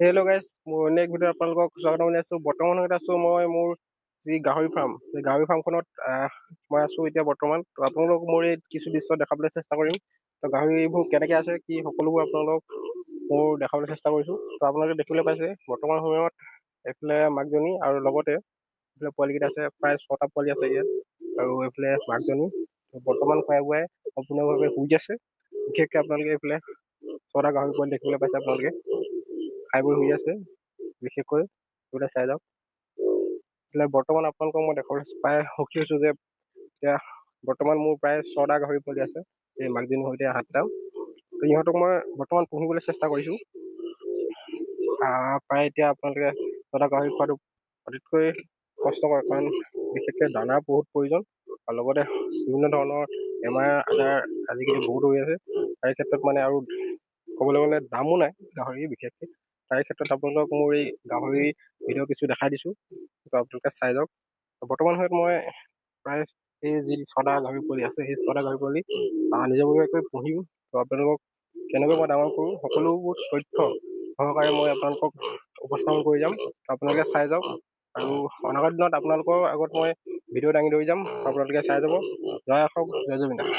Hello' guys, মোৰ অন্য এক ভিডিঅ'ত আপোনালোকক স্বাগতম জনাইছোঁ। বৰ্তমান সময়ত আছোঁ মই মোৰ যি গাহৰি ফাৰ্ম, সেই গাহৰি ফাৰ্মখনত মই আছোঁ এতিয়া বৰ্তমান। তো আপোনালোকক মোৰ এই কিছু দৃশ্য দেখাবলৈ চেষ্টা কৰিম। তো গাহৰিবোৰ কেনেকৈ আছে কি সকলোবোৰ আপোনালোকক মোৰ দেখাবলৈ চেষ্টা কৰিছোঁ। তো আপোনালোকে দেখিবলৈ পাইছে বৰ্তমান সময়ত এইফালে মাকজনী আৰু লগতে এইফালে পোৱালিকেইটা আছে, প্ৰায় 6টা পোৱালি আছে ইয়াত। আৰু এইফালে মাকজনী বৰ্তমান খুৱাই বোৱাই সম্পূৰ্ণভাৱে শুই আছে। বিশেষকৈ আপোনালোকে এইফালে 6টা গাহৰি পোৱালি দেখিবলৈ পাইছে আপোনালোকে খাই বৈ শুই আছে। বিশেষকৈ এইবিলাক চাই যাওক। এইফালে বৰ্তমান আপোনালোকক মই দেখাবলৈ পাই সুখী হৈছোঁ যে এতিয়া বৰ্তমান মোৰ প্ৰায় 6টা গাহৰি পোৱালি আছে, এই মাকজনীৰ সৈতে 7টা। তো ইহঁতক মই বৰ্তমান পুহিবলৈ চেষ্টা কৰিছোঁ। প্ৰায় এতিয়া আপোনালোকে 6টা গাহৰি খোৱাটো অতিকৈ কষ্টকৰ, কাৰণ বিশেষকৈ দানাৰ বহুত প্ৰয়োজন আৰু লগতে বিভিন্ন ধৰণৰ বেমাৰ আজাৰ আজিকালি বহুত হৈ আছে। তাৰ ক্ষেত্ৰত মানে আৰু ক'বলৈ গ'লে দামো নাই গাহৰি বিশেষকৈ। তাৰ ক্ষেত্ৰত আপোনালোকক মোৰ এই গাহৰি ভিডিঅ' কিছু দেখাই দিছোঁ, তো আপোনালোকে চাই যাওক। বৰ্তমান সময়ত মই প্ৰায় এই যি 6টা গাহৰি পোৱালি আছে, সেই 6টা গাহৰি পোৱালি নিজাববীয়াকৈ পুহিম। তো আপোনালোকক কেনেকৈ মই ডাঙৰ কৰোঁ সকলোবোৰ তথ্য সহকাৰে মই আপোনালোকক উপস্থাপন কৰি যাম। আপোনালোকে চাই যাওক আৰু অনাগত দিনত আপোনালোকৰ আগত মই ভিডিঅ' দাঙি ধৰি যাম, আপোনালোকে চাই যাব। জয় অসম, জয় জুবিন দা।